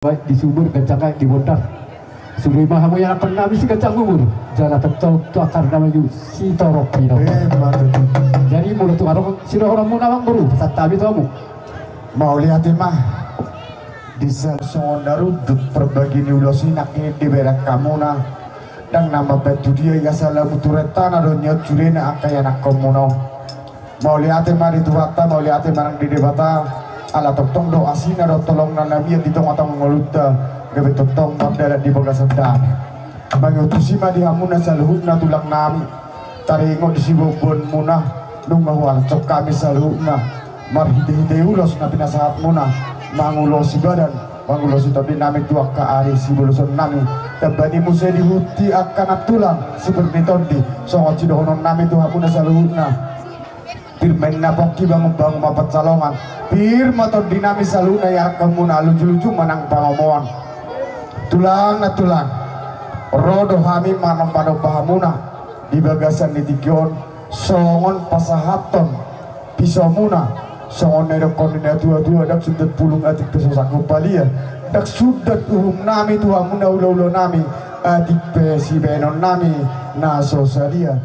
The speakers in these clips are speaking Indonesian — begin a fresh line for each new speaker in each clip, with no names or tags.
baik di sumur kencang di bondar sumber mahamu yang akan nabi si kencang umur jalan tetap tu akar namanya si torok pino jadi mulut tu arok si orang munawang buru saat tabi tu kamu
mau lihat mah di sondaru perbagi ni ulosi nak di berak kamu na dan nama betu dia ya salah muturetan adonya curena akaya nak komuno mau lihat mah di tuata mau lihat mah di debata ala totong do asina do tolong na nabi di tong atong ngoluta gabe totong model di boga sedang mangutusi ma di hamuna saluhna tulang nami taringo di sibobon munah nung mahwal cok kami saluhna marhide ulos na pinasahat muna mangulosi badan mangulosi tapi nami tuak ka ari sibuluson nami tabani musa dihuti akan tulang seperti tondi songo cidohonon nami tu hamuna saluhna Pirmen napoki bangun mapat salongan pir motor dinamis saluna ya kamu lucu-lucu menang pangomoan tulang na tulang rodo hami manam pado pahamuna di bagasan di tikion songon pasahaton pisomuna songon nero kondina tua-tua dak sudat pulung atik pesosaku palia dak sudat nami tuhamuna ulo-ulo nami atik pesi benon nami naso sadia.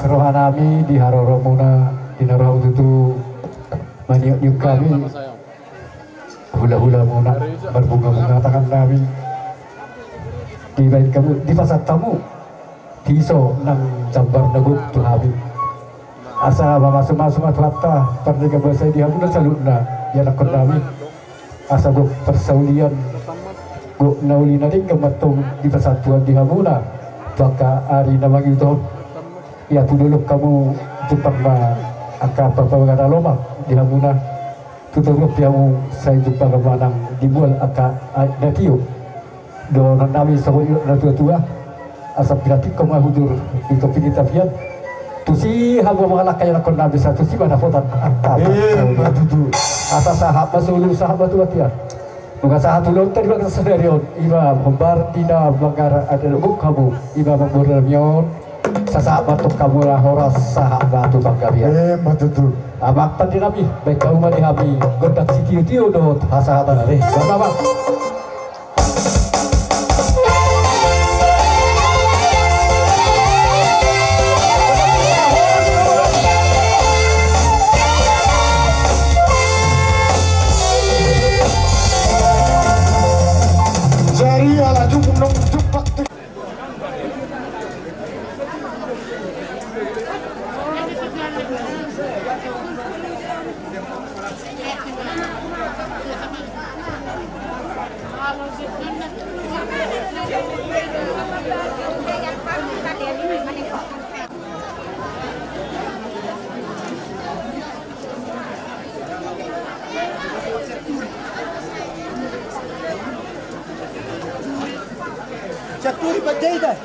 Rohanami di haroromuna di narau itu maniuk kami hula-hula muna berbunga-bunga tangan kami di baik kamu di pasar tamu tiso nang jambar nagut tu habi asa masuk-masuk atwata pernega bahasa di hamuna saludna ya nakon kami asa go persaulian go nauli nadi kematung di persatuan di hamuna baka ari namang itu ya dulu kamu jumpa angka apa loma di hamuna tutup yang saya jumpa kemanang dibuat angka natio do nami sawi tua asap gratis kau mahudur itu pilih tapian tu si habu mengalak kaya nakon nabi satu si mana foto angka asal sahabat sulu sahabat tua tiar bukan sahabat ulun tadi bukan sendirian iba membar tina banggar ada lubuk kamu iba membar mion sasabat tu kamu lah horas sahabat tu bangga biar
betul
Abak tadi nabi baik kau mari kami godak si tiu do hasa hata nare bapa.
Jari ala jumung jumpak.
Chaturi bajai dah.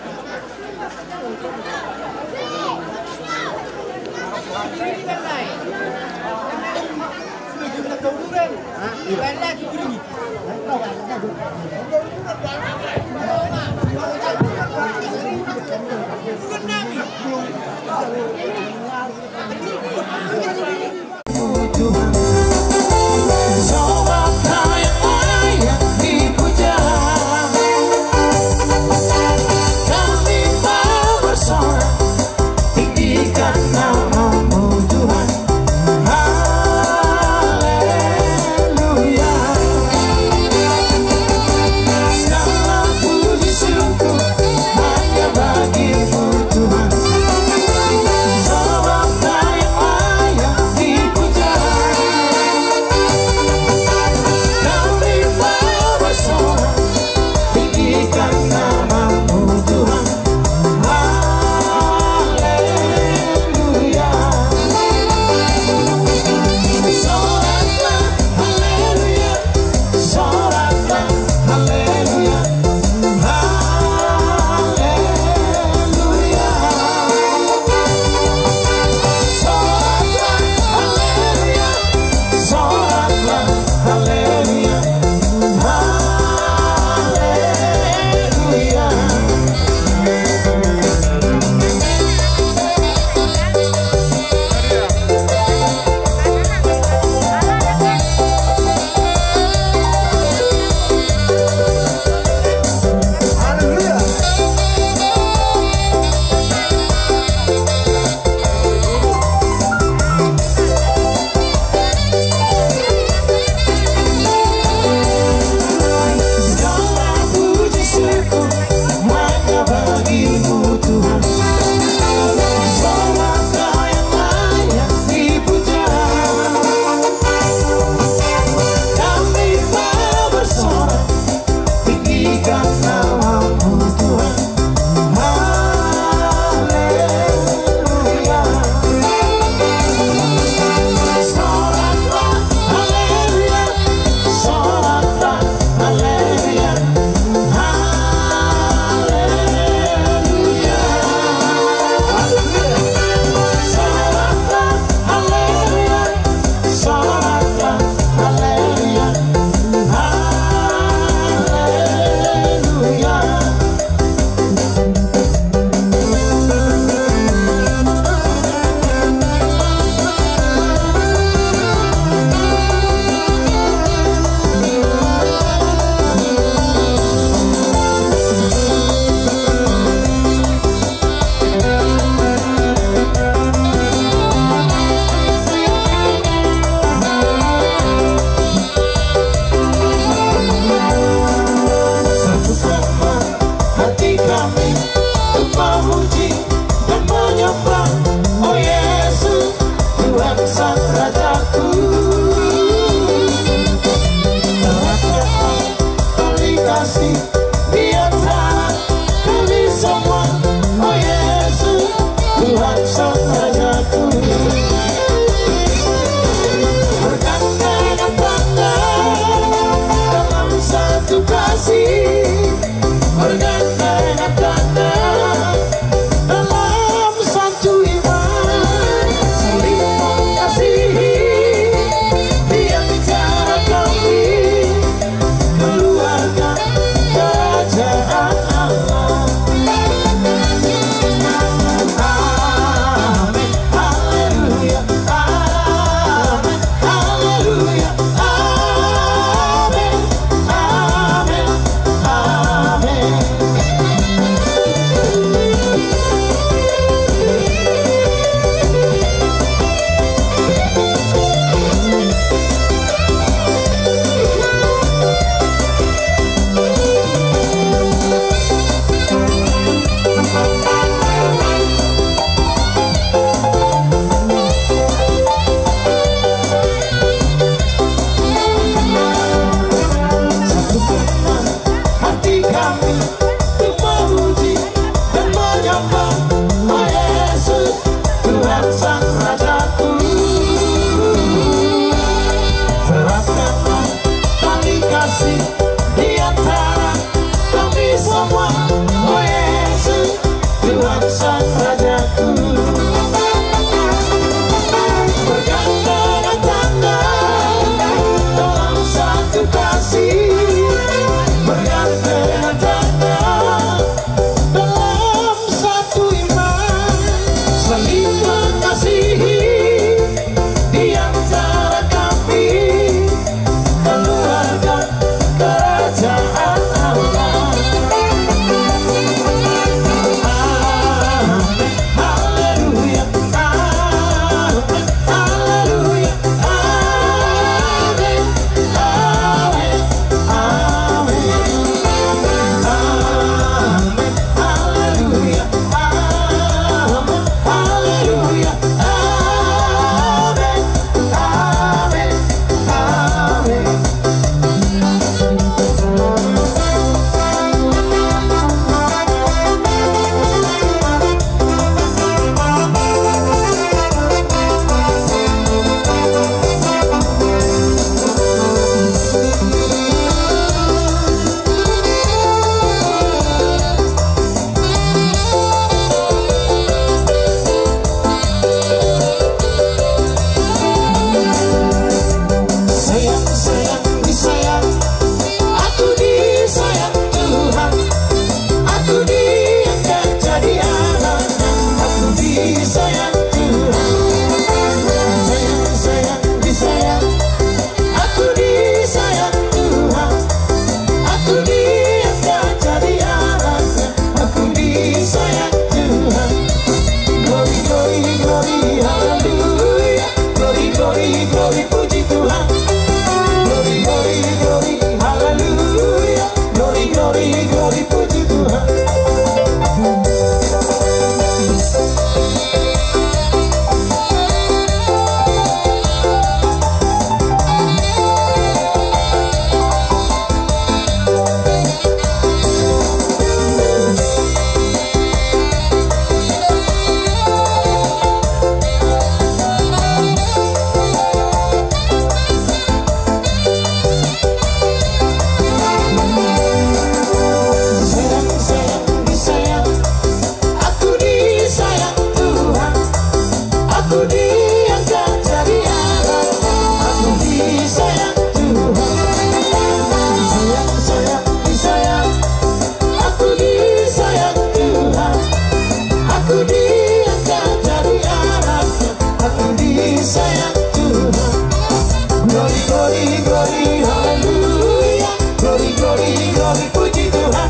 Glory, glory, glory, haleluya. Glory, glory, glory, puji Tuhan.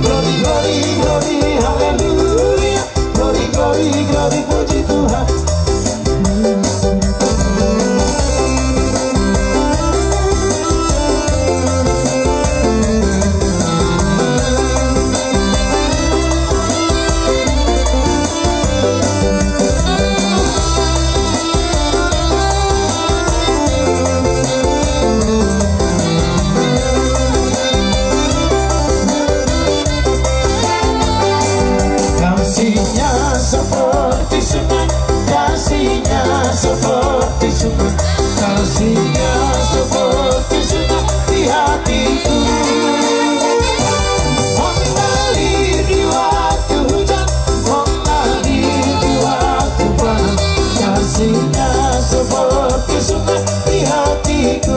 Glory, glory, glory, haleluya. Glory, glory, glory, puji Tuhan. Kasihnya seperti sungai, kasihnya seperti sungai, kasihnya seperti sungai di hatiku. Mengalir di waktu hujan, mengalir di waktu panas, kasihnya seperti sungai di hatiku.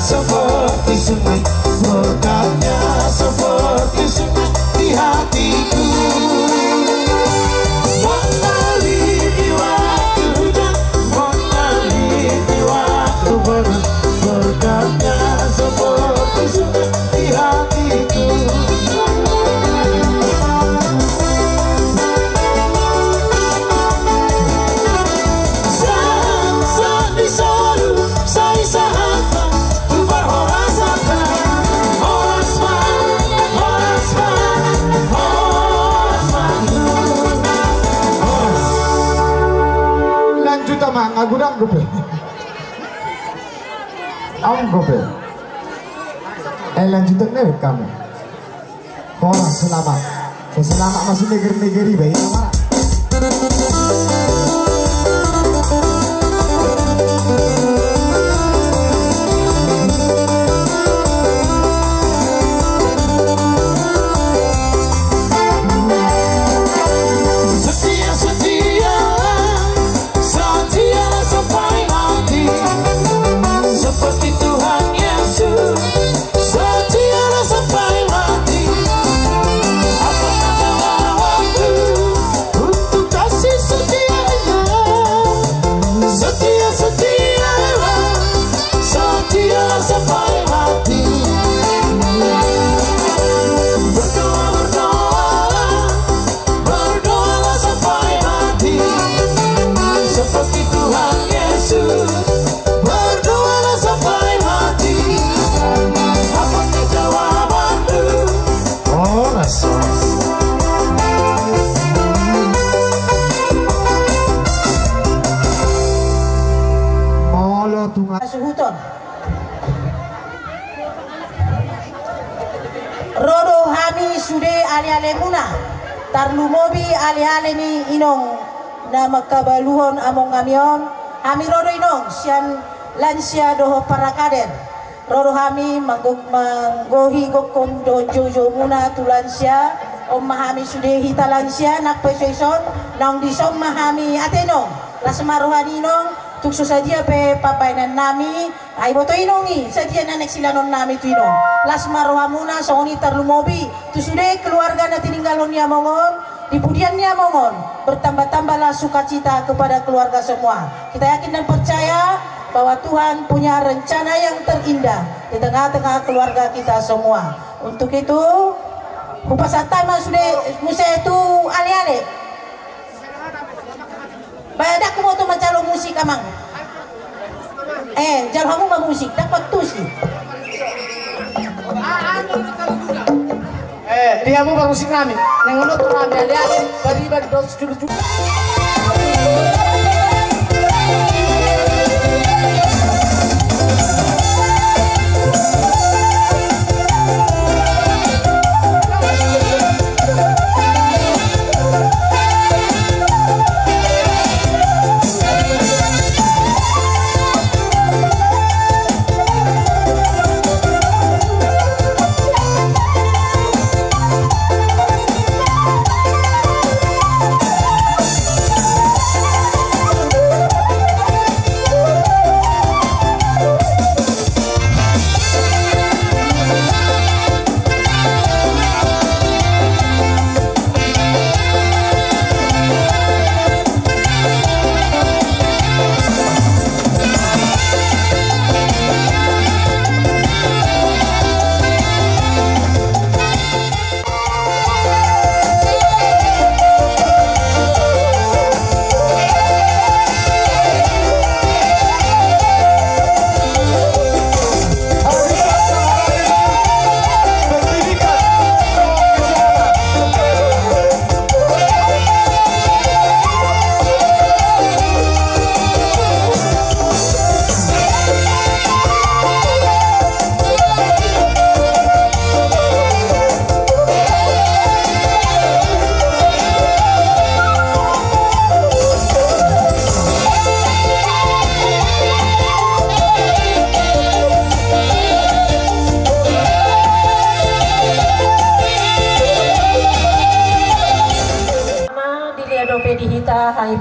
Seperti sungai, berkatnya seperti sungai di hatiku. Mengalir di waktu hujan, mengalir di waktu panas, berkatnya seperti sungai di hatiku. Saat diseru, saya sahabat.
Agudang gope, aum gope. Lanjutan nih kamu. Orang selamat, selamat masih negeri baik nama.
Suhuton Rodo hami sude ali-ale muna tarlu mobi ali-ale ni inong na magkabaluhon among ngamion hami rodo inong siyan lansya doho parakaden rodo hami manggohi gokon do jojo muna tulansya om mahami sude hita lansya nakpesoison nang disong mahami atenong lasmarohan inong tukso saja pe papainan nami ay boto inongi saja nanek silanon nami tu inong las marohamuna songoni tarlumobi tu sudah keluarga na tininggalon niya mongon dipudian niya mongon bertambah-tambahlah sukacita kepada keluarga semua. Kita yakin dan percaya bahwa Tuhan punya rencana yang terindah di tengah-tengah keluarga kita semua. Untuk itu upasatama sudah musya itu ale-ale badak mo to macalo musik amang. Jalo mo magmusik dapat tu sih.
Dia mo magmusik namin. Yang ulo to namin ali-ali bari-bari dos dulu.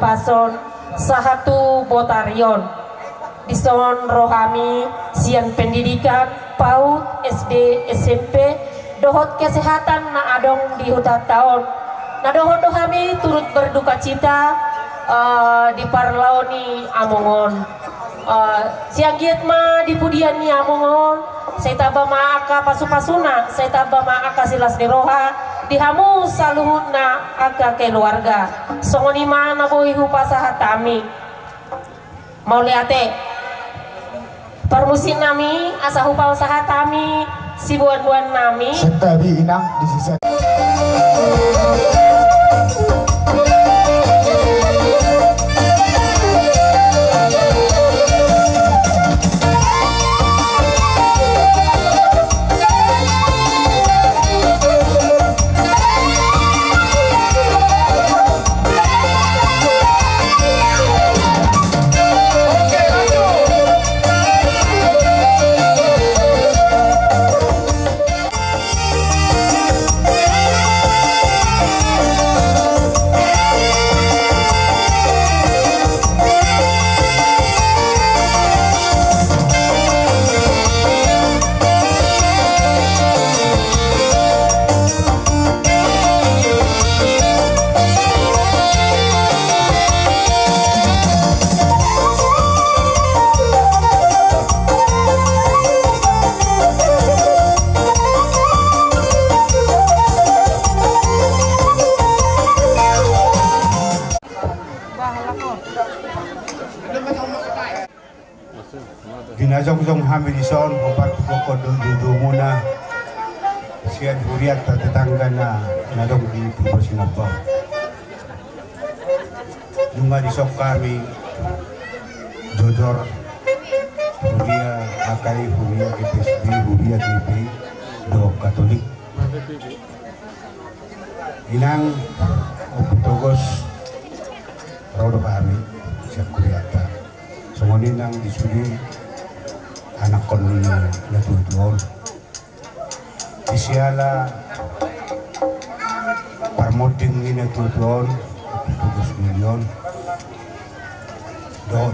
pason sahatu botarion dison rohami sian pendidikan PAUD SD SMP dohot kesehatan na adong di hutan tahun na dohot dohami turut berduka cita di parlaoni amongon siang giat ma di pudian ni amongon saya taba maaka pasu-pasuna saya taba maaka silas deroha dihamu saluhutna aga keluarga songoni mana boy hupasahatami mau liate permusin nami asa hupasahatami si buan-buan nami
setabi inang di sisa
Ginajong hamilison opat pokok dulu muna sian huriat tetangga na nadong di Sinapa. Nunga disok kami dodor huria akai huria GPSB huria GP do Katolik. Inang optogos rodo kami siap kuriata. Songoni nang disudi anak kon na tutuon isiala parmoting ni na tutuon 2 milyon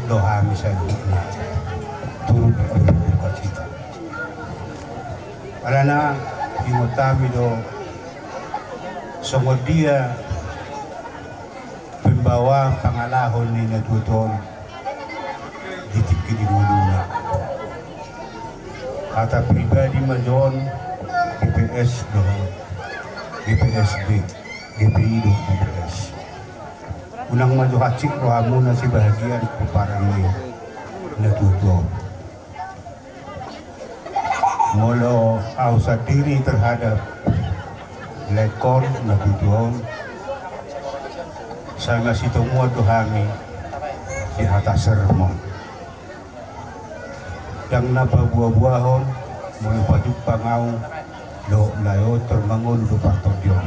do hami sa na turut berduka cita alana imotami do songod dia pembawa pangalahon ni na tutuon ditipki di muluna kata pribadi majon GPS do GPSD GPI do GPS unang majo hacik rohamu na si bahagian kuparang ni natuto molo au sa diri terhadap lekon natutuon sa nga situmua dohami si hata sermon yang napa buah-buahon mulu padu pangau lo layo termangun do partodion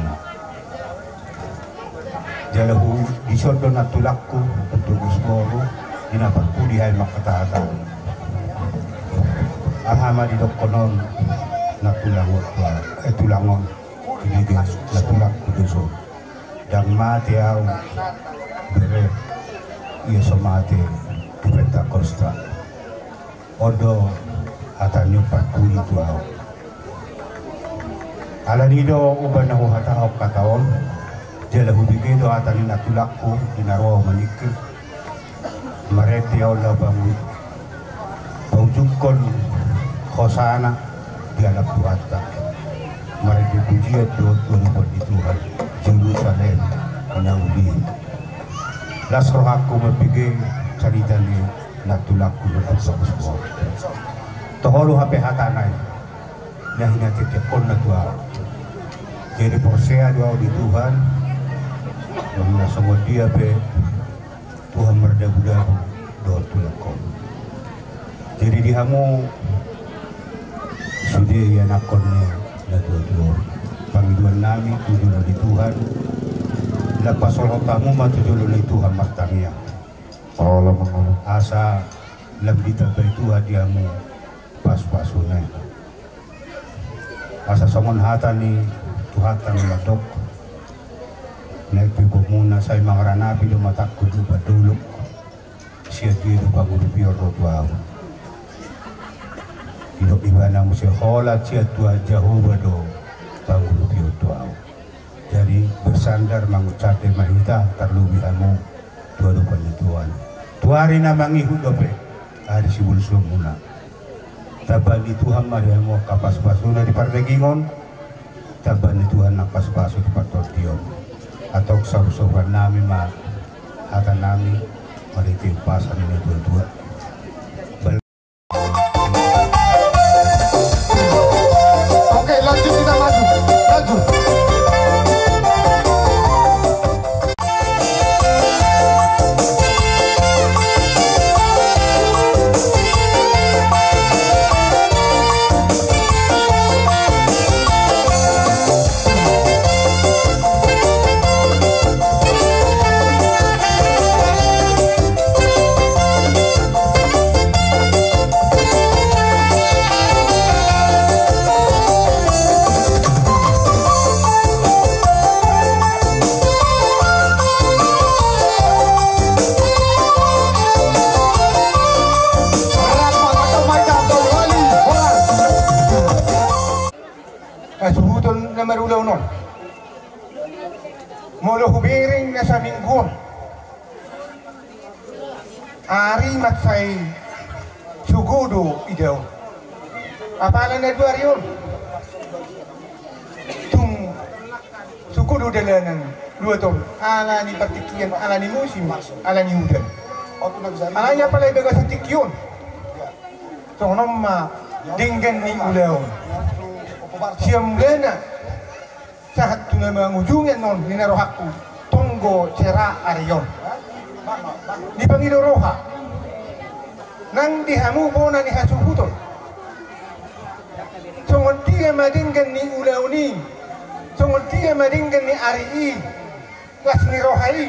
jalahu isodo natulakku tugus boru dinapat pudi hay makatatan ahama di dokonon natulangon tulangon ini natulakku doso dan mati au bere ia somate di Pentakosta odo hatanyo patuli tuaw alanido uban na hataw kataon jala hubigido hatani natulakku dinaro manikir mareti Allah bangun paujukon khosana di anak tuata mareti pujiat doa di Tuhan Jerusalem inauli lasroh aku mapigay cerita ni natulakku bersama toholu hape hatanai nah hinati tekon na tuaw jadi porsea doa di Tuhan yang nasamo dia be Tuhan merdabu-dabu doa tulakon jadi dihamu sudah ya nakonnya na doa panggilan nami tujuh di Tuhan lepas sholat tamu matujuh di Tuhan martania
Allah mengalah
asa lebih tabai Tuhan diamu pas-pasunai asa songon hata ni tuhatan ladok naik pibok muna sa mga ranapi lumatak ko do padulog siya dito pagulupiyor rotuaw iba na mo siya holat siya tua Jehovah do pagulupiyor tuaw jadi bersandar mangucate mahita terlubihan mo tua do panituan tuari na mangihud dope hari si bulso muna taban ni Tuhan marihan mo kapas-paso na di parlegingon taban ni Tuhan na pas-paso di partortion atau sabu-sabuan namin akan namin malitimpasan ini dua-dua.
Oke, lanjut kita maju. Lanjut.
Suhutol na marulaw nun. Mula hubiring na sa minggon. Ari matsay sugudo idaw. Apalan na duwar yun. Tung sugudo dala ng luwatol. Ala ni partikian, ala ni musim, ala ni hudan. Ala niya pala ibaga sa tikyon. So, nung dinggan ni ulaw. Siyam lena sahat tu na mga ujungin non ninarohak ko tunggo cera ariyon di Panginoon nang dihamu po na ni Hasuputol songon tiga madinggan ni ulaw ni songon tiga madinggan ni Arii las ni rohai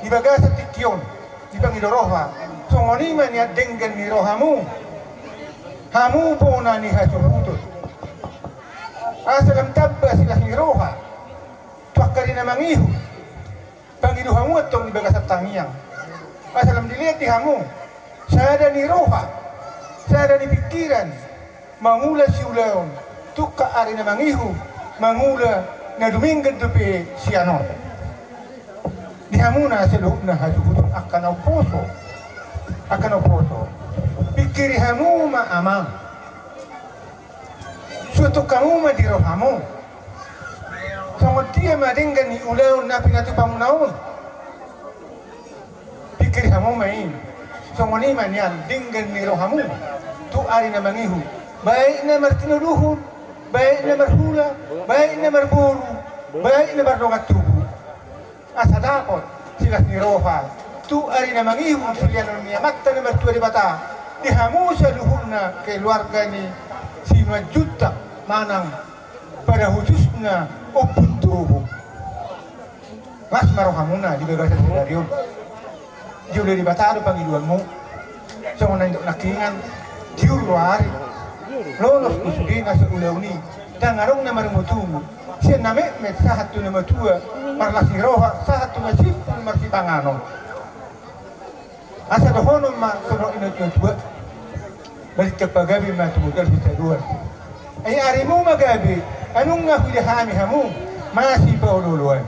di baga sa tikyon di Panginoon songon iman niya dinggan ni rohamu hamu po na ni Hasuputol asalam tabba sila hiroha tuakari na mangihu pangiduhamu atong ibaga sa tangiyang asalam dilihat dihamu sada ni roha sada ni pikiran mangula si ulaon tuka ari na mangihu mangula na duminggan dupi si anon dihamu na sa loob na hasubutong akan ang poso pikirihamu maamang suatu kamu madiro kamu, sangat dia madinggan ni ulaun na pinatupamu naun. Pikir kamu main, sangat ni manian dinggan ni roh kamu, tu ari na mangihu, baik na martinuluhun, baik na marhula, baik na marburu, baik na mardongat tubuh. Asa dapat silas ni roha, tu ari na mangihu silianon niya makta na martua di bata, dihamu sa luhun na keluarga ni si majuta manang pada khususnya opun tubuh mas marohamuna di bagasan stadion jauh di batado pangiduanmu so nandok nakingan diur luari lolos kusugin sa ulaw ni dangarong na marumutungo siya name met sahat tu na matua marlasi roha sahat tu na sip marsi panganon asa dohonon ma sono inot yung tuwa balik kapagabi matumugal sa duwan ay ari mo magabi anong nga hulihami hamu masih paululuan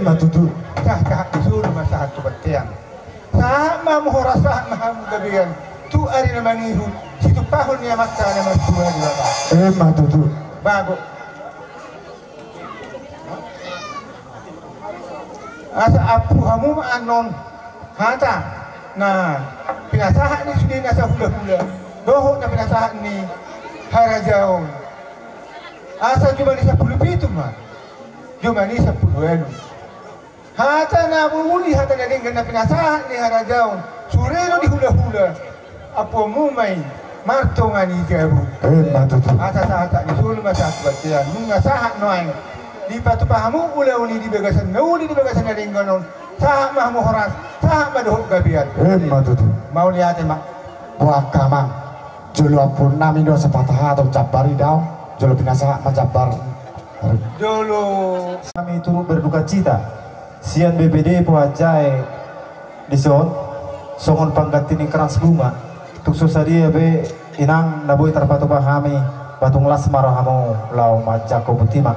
matutu
sah isulo masahat tubatian sah mamuhora sah mahamu gabigan tu ari na mangihu situ pahon niya makta na magsuwa di bata
matutu
bago asa apu hamu anon hata na pinasahan ni sudi nasa hula-hula doho na pinasahan ni Harajaon asa cuma ni 10 pitu mah cuma ni 10 anu hata na bumuli hata na dinggan na pinasahan ni Harajaon sureno di hula-hula apo mumay marto nga ni jabu
matutu
asa sahata ni sulma sa batian nunga sahat noay di patupahamu ulaw ni di bagasan nauli di bagasan na dingganon sahat mahmu horas sahat madohok gabiat
matutu
mau lihatin mak
buat kamang julu apun nami do sepatah atau cabari daw julu binasa mencabar
dulu
kami turut berduka cita
sian BPD puajai di songon pangganti ni keras bunga tuk susadi be inang nabui terpatu pahami batung las marahamu lau majako butima.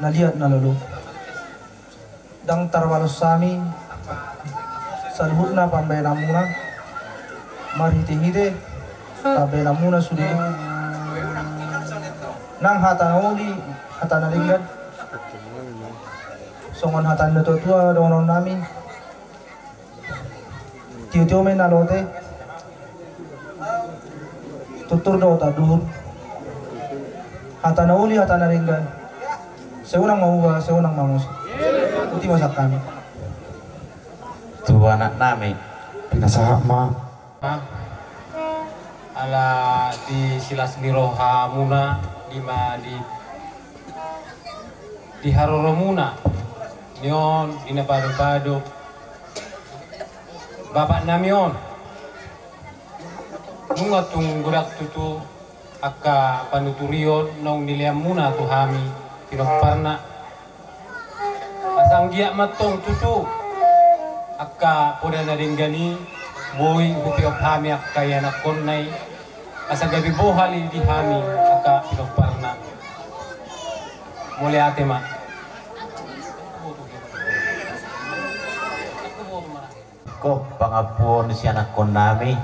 Naliat na lulu dang tarwalos sami salhut na pambela muna marhite-hite pambela muna sudi nang hatanoli hatanaligad songon hatan na tua donon nami tiyo men nalote tutur do ta duhur hatanauli hatanaligad seunang mahuwa, seunang mangus. Uti masak kami.
Tuh anak nami
Pinasaha ma.
Ala di silas miroha muna di haroro muna nion dina bado bapak namion nunga tung gurak tutu akka panuturion nong niliam muna tuhami Pirokparna asang dia matong tutu akka poda na ringgani boy upiok hami akka yanak konnay asa gabi bohali di hami akka Pirokparna muli ate ma
ko pangapun si anak konnami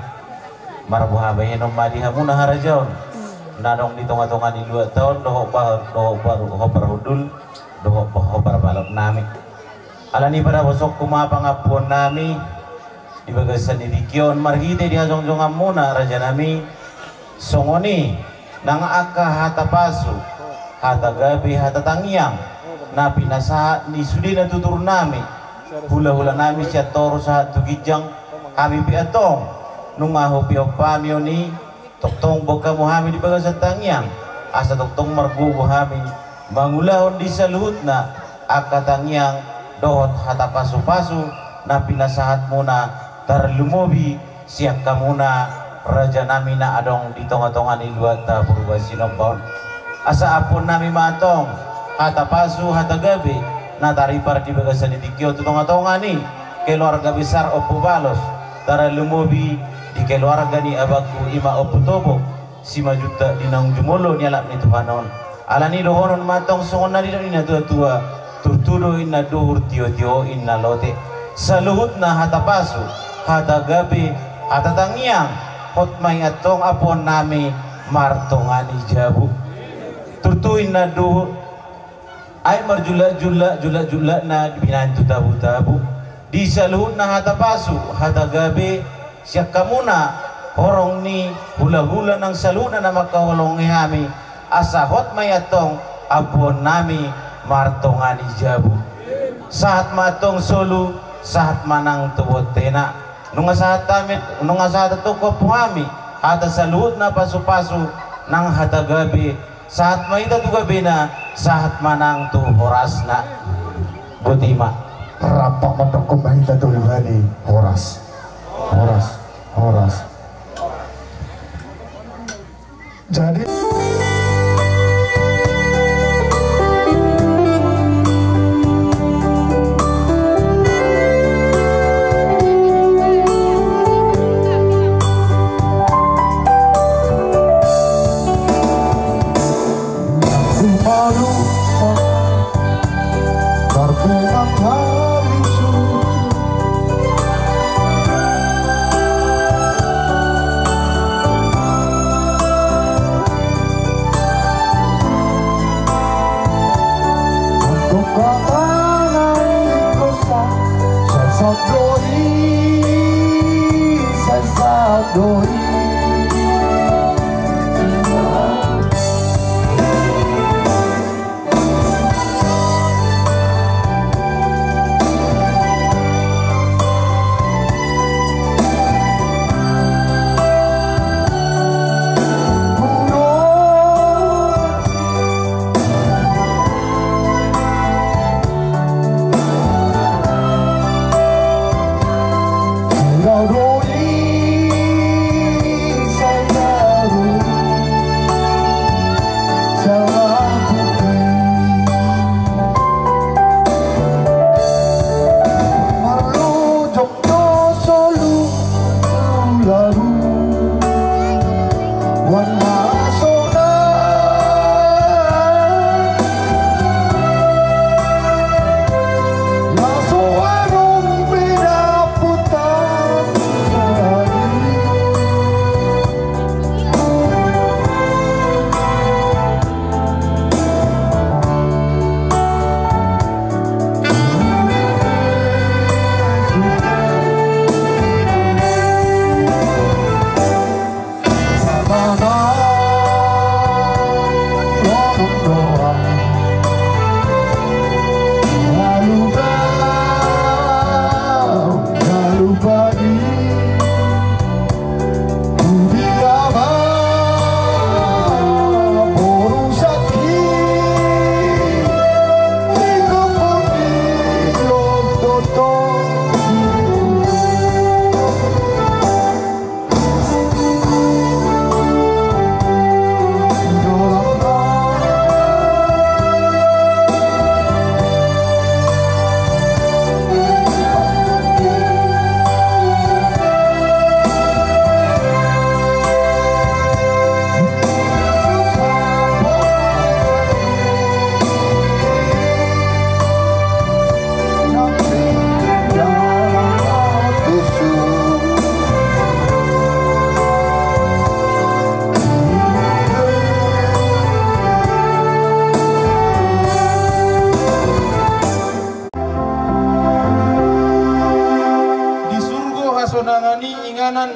marbuhabe no madi hamuna harajon nadong di tonga-tonga di 2 tahun doho parhudul doho balap nami alani pada bosok kuma pangapun nami di bagasan di kion margite di hajong-jong amuna raja nami songoni nang aka hata pasu hata gabi hata tangiang napi nasahat ni sudina tutur nami hula-hula nami siya toro sahat tugijang kami piatong nungaho piok pamioni toktong boka muhami di bagasan tangiang asa toktong marbubo hami mangulahon di saluhut na aka tangiang dohot hata pasu-pasu na pinasahat muna tarlumobi siyak kamuna raja nami na adong di tonga-tonga ni luata purwa sinopon asa apun nami matong hata pasu hata gabi na taripar di bagasan di tikyo tonga-tonga ni keluarga besar Opo Balos tarlumobi di keluarga ni abaku ima oputobo si majuta dinang jumolo nyalap ni Tuhanon alani dohonon matong songon na dinang ina tua-tua turtudo inna dohur tio-tio inna lote saluhut na hata pasu hata gabi hata tangiang hot may atong apon nami martongani jabu turtuin na dohur ay marjula-jula na binantu tabu-tabu di saluhut na hatapasu hatagabi siya kamuna horong ni hula-hula ng saluna na makahulong ihami asahot mayatong abon nami martongani jabu saat matong solu saat manang tuwot tena nung saat tamit nung saat tukop kami hata saluhut na pasu-pasu ng hatagabi saat maita tu gabi na saat manang tu horas na butima
rapak matangkong mahita tulibani horas jadi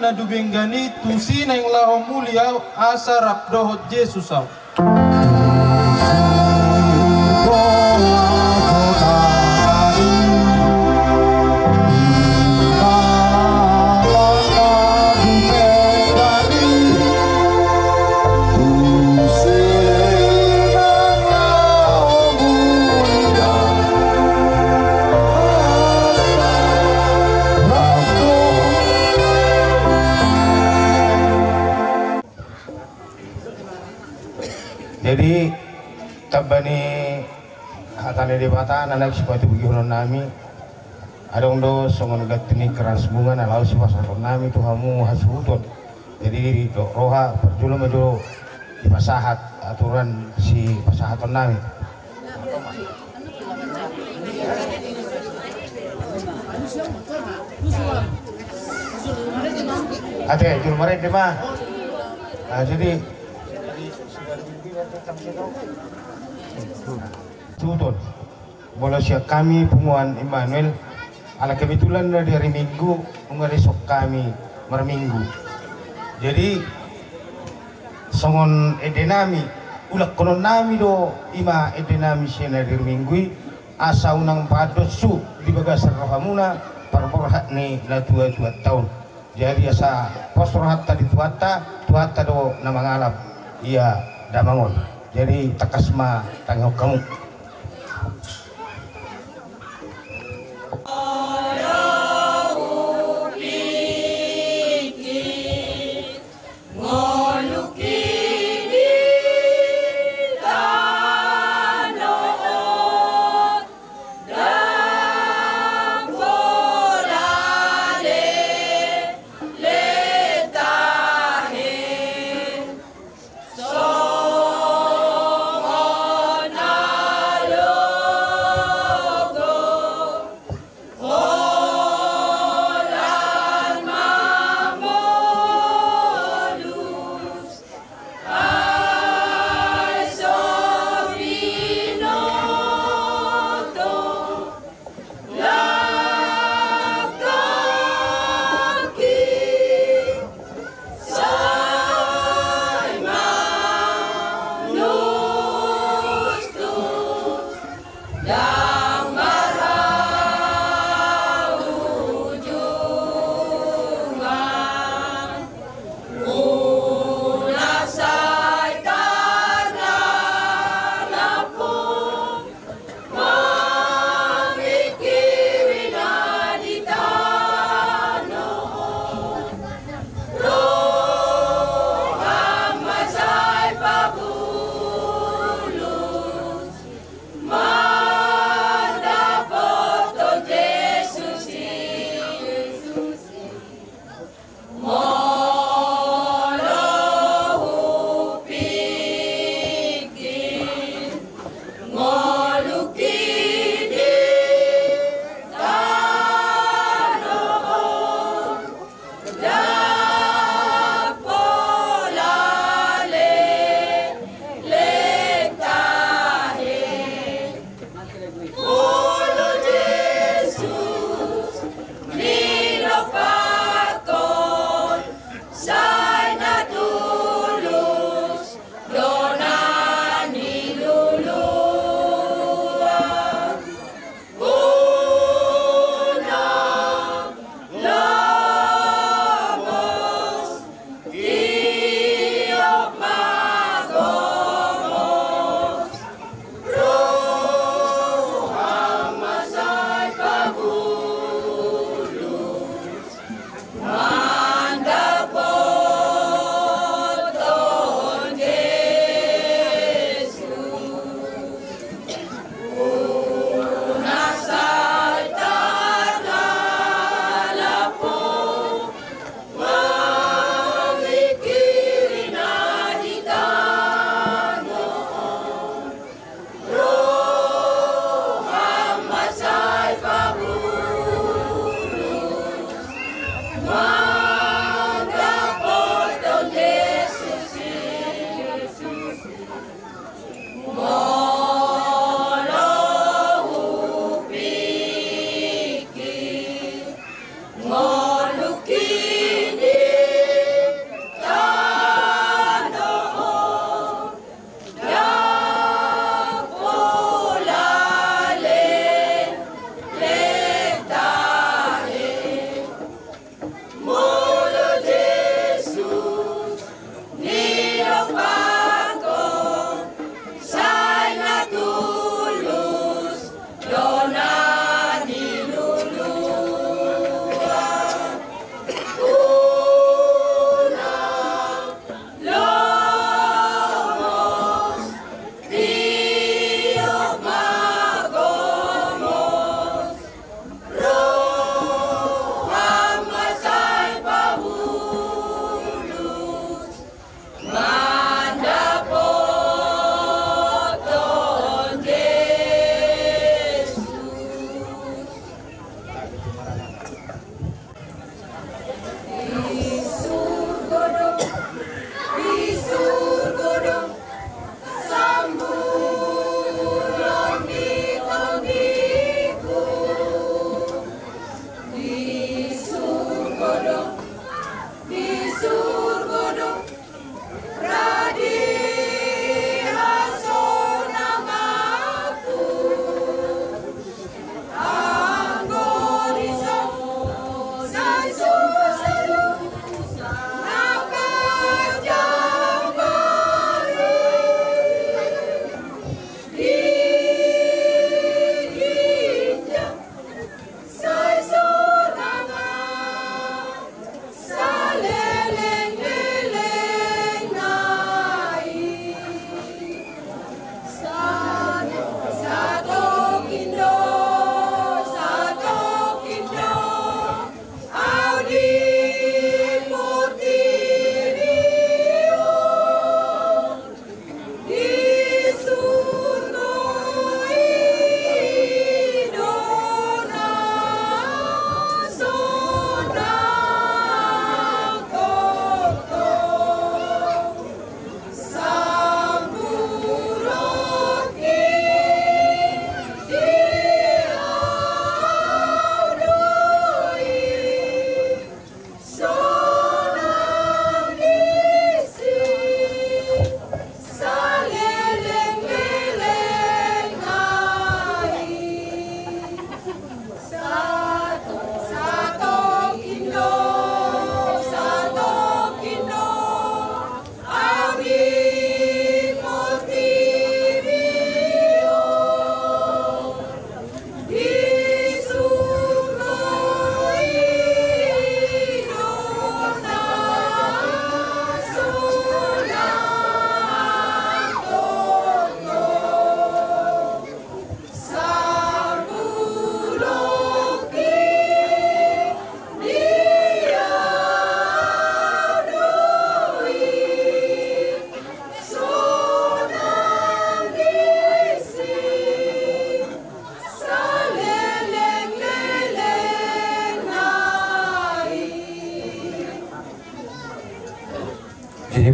na dubenggani tusi na yung lahong mulia asa rakdohot Jesus aw.
Jadi tabani hatane debata anak sepatu bugihon nami adong do songon gatini keras bunga na laos pasakon nami tuhamu hasuton. Jadi do roha perjulo mejo di pasahat aturan si pasahaton nami. Ate jul mare mah. Jadi Tuton, bola siya kami Punguan Emmanuel ala kebetulan dari hari Minggu mengesok kami merminggu. Jadi songon edenami ulak konon nami do ima edenami siya dari minggu asa unang padosu di bagasar rohamuna parborhat ni na 2 tahun. Jadi asa posrohat tadi tuata do na mangalap iya damangon. Jadi takasma tangok kamu.
Songon alo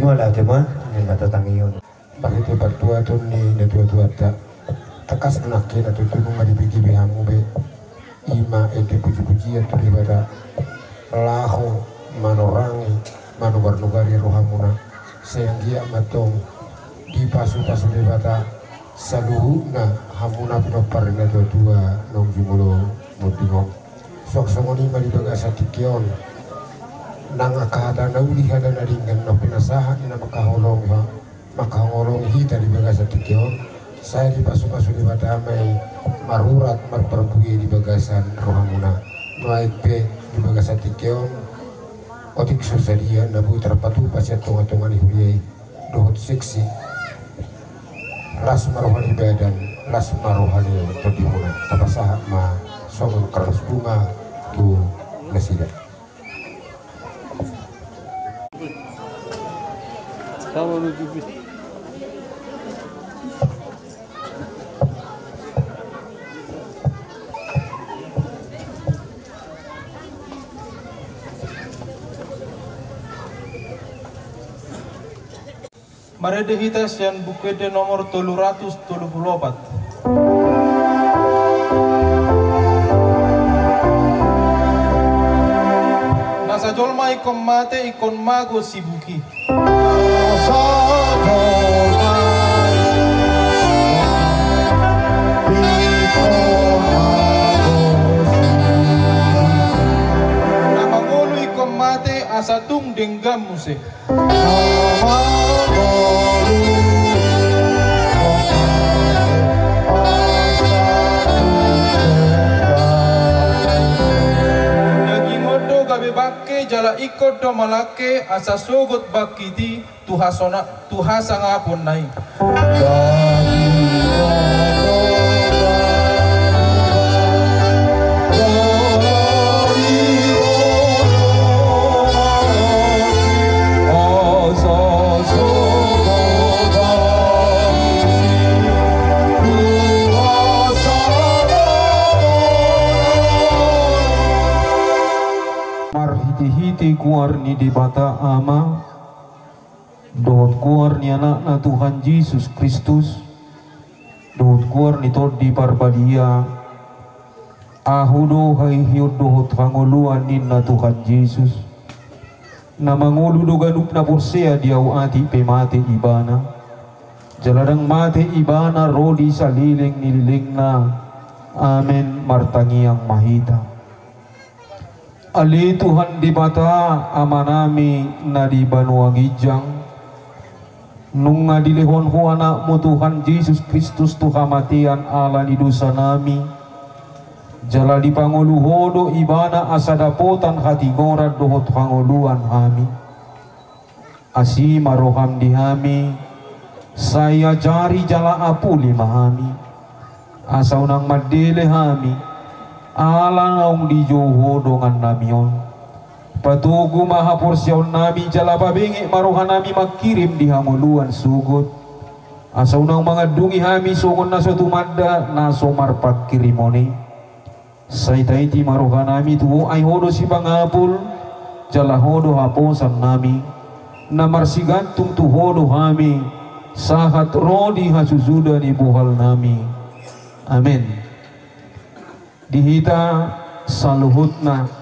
Wala tema ni matatangiyon. Bakit ipatua to ni natua-tua ta takas nakin atau tunung madibigi bihamu be ima ete puji-pujian tu dibada laho manorangi manugar-nugari rohamuna sehingga matong di pasu-pasu dibada saluhuna hamuna pinopar na dua nong jumulo mutingong sok songoni madibagasa tikion nang akada na ulihada na ringan no pinasahan na makahulong hita di bagasa tikion saya di pasu-pasu di badamai marurat marperbugi di bagasan rohamuna noaik pe di bagasan tikion otik susadia nabu terpatu pasya tonga-tonga ni huliai dohot seksi las marohani badan las marohani todimuna tapasahat ma songon keras bunga tu nasida
Kamu lucu. Marede hitas yang bukede nomor 334. Nasa jolma ikon mate ikon mago sibuki. Nama ngolu ikon mate asatung denggam musik. Jala ikut do malake asa sugut bakiti tuhasa ngapun nai hiti kuar ni di bata ama dohot kuar ni anak na Tuhan Yesus Kristus dohot kuar ni tod di parbadia ahudo hai hiod dohot hangoluan ni na Tuhan Yesus na mangulu do ganup na porsea diaw ati pemate ibana jaladang mate ibana rodi sa liling nililing na amen martangiang mahita. Ali Tuhan di mata amanami na di banuagijang nung ngadilihon ko anak mo Tuhan Yesus Kristus tuhamatian ala ni dosa nami jala di panguluhodo ibana asadapotan hatigorad dohot panguluan hami asi maroham di hami saya jari jala apuli mahami asa unang madile hami ala naung di joho dongan namion patugu maha porsyon nami jala babingi maruhan nami makirim di hamuluan sugut asa unang mga dungi hami sungon na suatu madda na somarpat kirimoni saitaiti maruhan nami tuwo ay hodo si pangapul jala hodo haposan nami na marsigantung tu hodo hami sahat rodi hasusuda ni buhal nami amin. Dihita saluhutna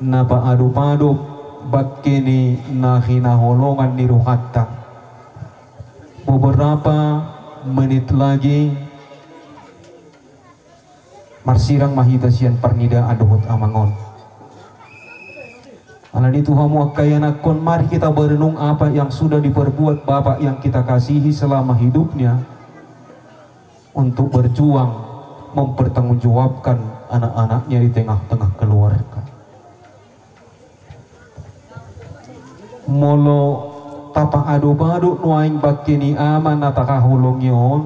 na paadu-padu bakini na hinaholongan ni Ruhatta beberapa menit lagi marsirang mahita siyan parnida aduhut amangon alani Tuhamu akayanakon mari kita berenung apa yang sudah diperbuat Bapak yang kita kasihi selama hidupnya untuk berjuang mempertanggungjawabkan anak-anaknya di tengah-tengah keluarga. Molo tapa adu-adu nuaing bakini aman natakahulongyon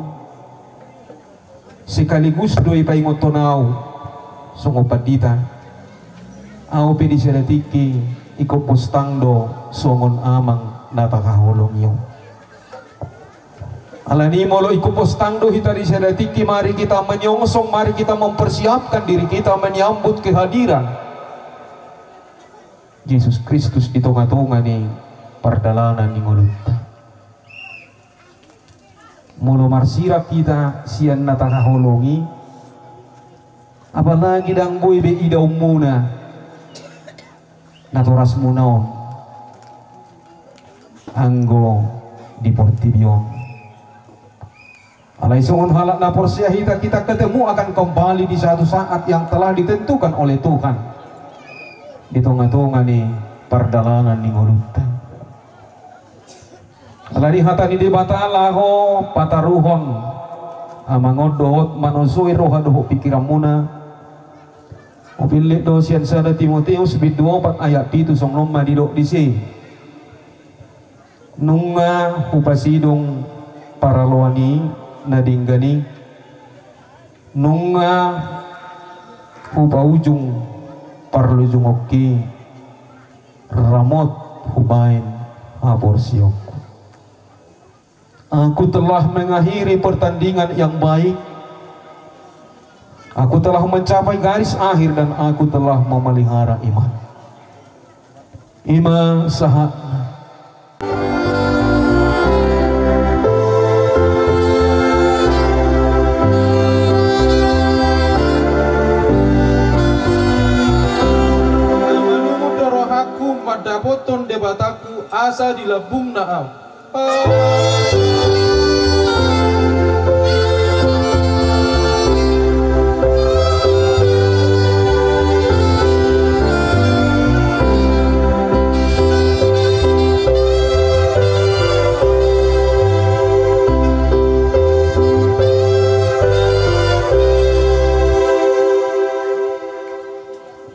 sekaligus doi paingon tonau sungopandita au pedi sedatiki iko postangdo songon amang natakahulongyon alani molo ikupostangdo hita di sedatiki mari kita menyongsong mari kita mempersiapkan diri kita menyambut kehadiran Yesus Kristus di tengah-tengah nih perdalanan ning ulutta. Mulu marsirap kita sian natakaholongi, apalagi dang boy be idaw muna naturas munaon anggo di Portibion. Alai sungun halak na porsia kita ketemu akan kembali di satu saat yang telah ditentukan oleh Tuhan di tengah-tengah nih perdalanan ning ulutta. Alari hatani di batala ho pataruhon amangodot manusui roha doho pikiran muna mobilit do sian sana Timoteus bid 24 ayat 7 song nomma di dok disi nunga upasidong para loani nadinggani nunga upaujung parlujung oki ramot hubain aborsiok. Aku telah mengakhiri pertandingan yang baik. Aku telah mencapai garis akhir dan aku telah memelihara iman. Iman sahat. Menunggu dorohaku madapoton debataku asa dilabung naam.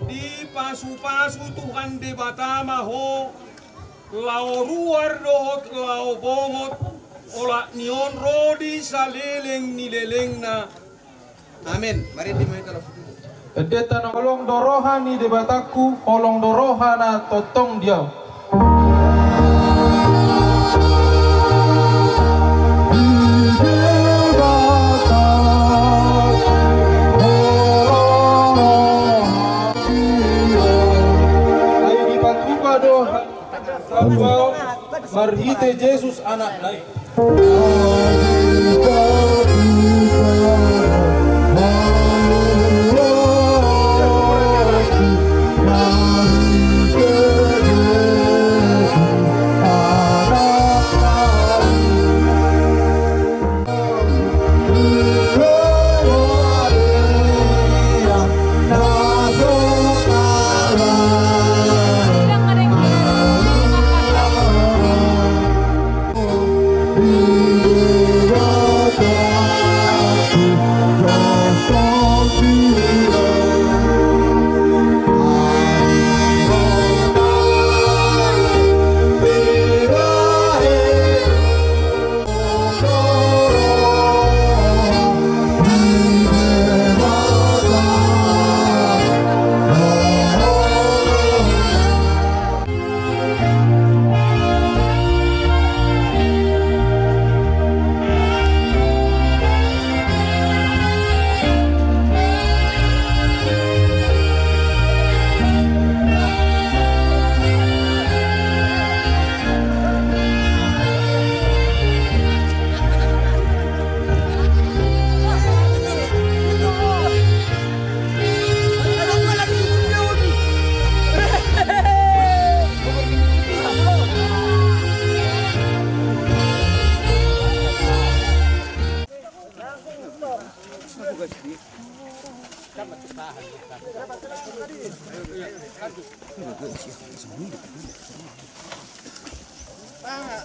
Di pasu-pasu Tuhan di Batama ho lao ruar dohot lao bongot ola nion rodi saleleng nileleng na amin. Mari dimulai kalau edeta na holong doroha ni debataku holong doroha na totong dia. Ayo dipatuka doha marhite Yesus anak naik.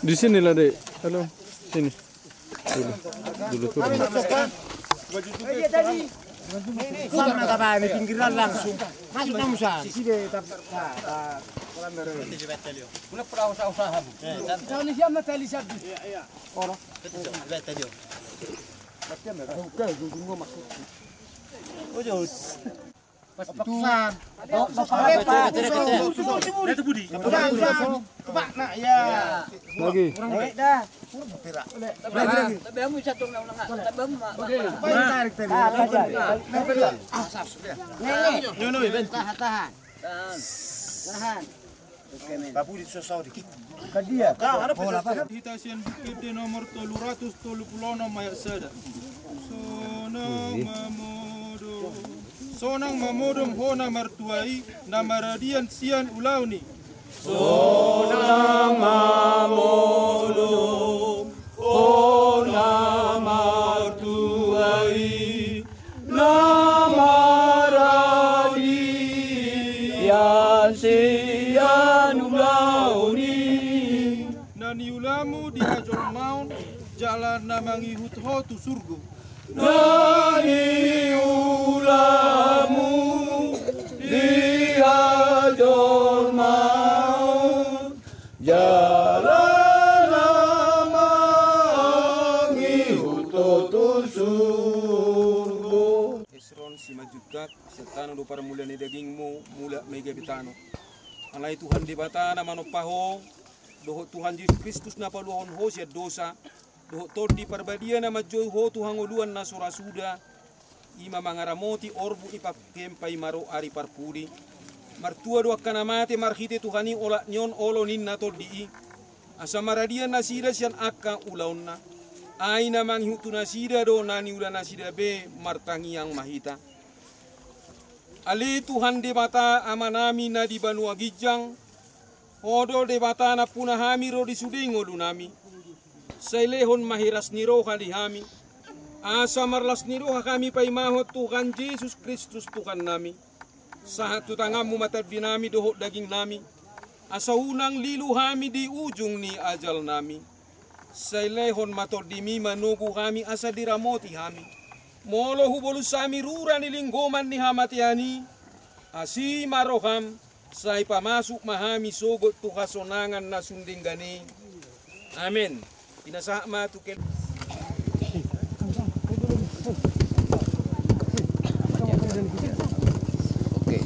Di sini lah dek, halo sini dulu turun.
Sama kata di pinggiran langsung masuk namusan. Sini Una pernah usaha. Kau ni siapa tali sabi? Iya. Orang. Tadi. Macam mana? Oke, tunggu masuk. Oh jauh. Paksan. Itu budi. Pak nak ya.
Lagi.
Dah. Lagi. Tapi kamu bisa tunggu nang. Tapi kamu mak. Tarik tadi. Tahan. Tahan.
Bapu di sosori.
Kadia.
Ada
Hitasian Bukit nomor 330 Mayak Sada. Sonang mamodom hona martuai namaradian sian ulauni.
Sonang mamodom hona martuai namaradian sian ulauni.
Nani ulamu di ajol maun jalan namangi hutho tu surgo.
Nani ulamu di ajol maut jalan namangi hutho surgo.
Esron si majukak setano do para mula ni dagingmu mula mega bitano. Alay Tuhan di batana manopaho doho Tuhan Yesus Kristus na paluhon ho siya dosa. Doho tordi parbadia na majoy ho Tuhan uluan na surasuda. Ima mangaramoti orbu ipakempai maro ari parpudi. Martua doa kanamate marhite Tuhani ola nyon olo ninna tordi. Asa maradia nasida sian akka ulauna. Aina manghutu nasida do nani ula nasida be martangi yang mahita. Ali Tuhan de mata amanami na di Banua Gijang. Odo de mata na punahami ro di sudingo lunami. Sailehon mahiras niroha di hami. Asa marlas niroha kami paimahot Tuhan Yesus Kristus Tuhan nami. Sahat tutangamu mata dinami dohot daging nami. Asa unang lilu hami di ujung ni ajal nami. Sailehon mator dimi manugu kami asa diramoti hami. Molo hubolu sami rura ni linggoman ni hamatiani. Asi maroham say pamasuk mahami sogot tuhasonangan na sundinggani. Amin. Inasama tukel.
Oke.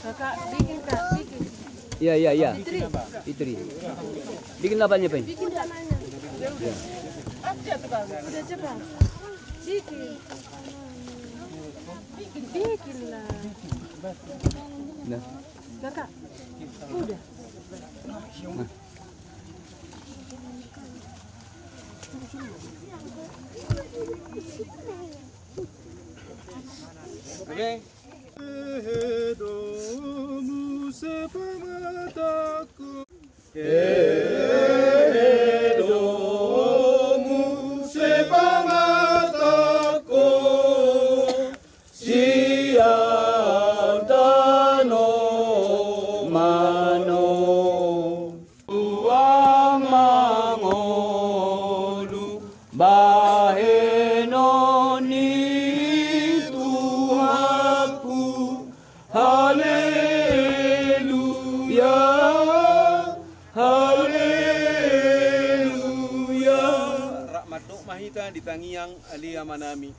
Kakak bikin kak, bikin.
Iya. Itri. Bikin lapanya, Pak.
Bikin namanya.
Ya.
Aja tuh kak, udah coba. Bikin. Bikin lah.
Nah.
Kakak, udah.
Nah.
Oke. Edomu sepamataku. Edomu sepamataku. Siang tano mano. Uang mangolu bahenoni Tuhanku. Haleluya, haleluya. Rahmat dok mahita di tangiang alia manami.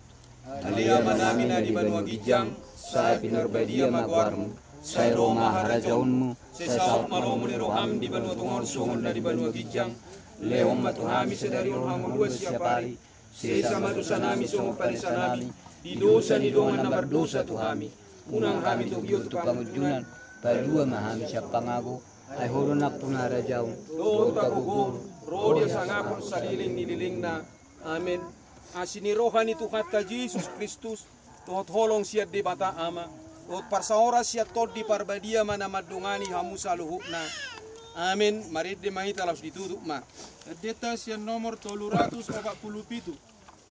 Alia manami na di Banua Gijang. Saya pinarbadia magwarmu. Saya Roma harajaunmu. Saya saut maromu ni roham di Banua Tungon songon na di Banua Gijang. Leong matuhami sedari roham dua siapari. Saya sama dosa nami songo palisa nami. Di dosa ni dongan na berdosa tuhami. Unang kami tugiyo tu
Pangujunan, padua mahami siya pangago, ay huro na punara jaw.
Doon kagugur, rodia sangapon sa liling na. Amen. Asinirohan ni Tuhan ka Jesus Kristus, tuhot holong siya di bata ama. Tuhot parsaora siya tod di parbadia manamadungani hamu sa luhuk na. Amen. Marit di mahita laos ditutup ma. Deta siya nomor 347.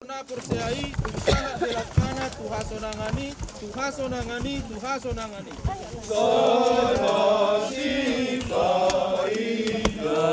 Na percayai sana dilaksana tuhasonangani. Sana sifa ida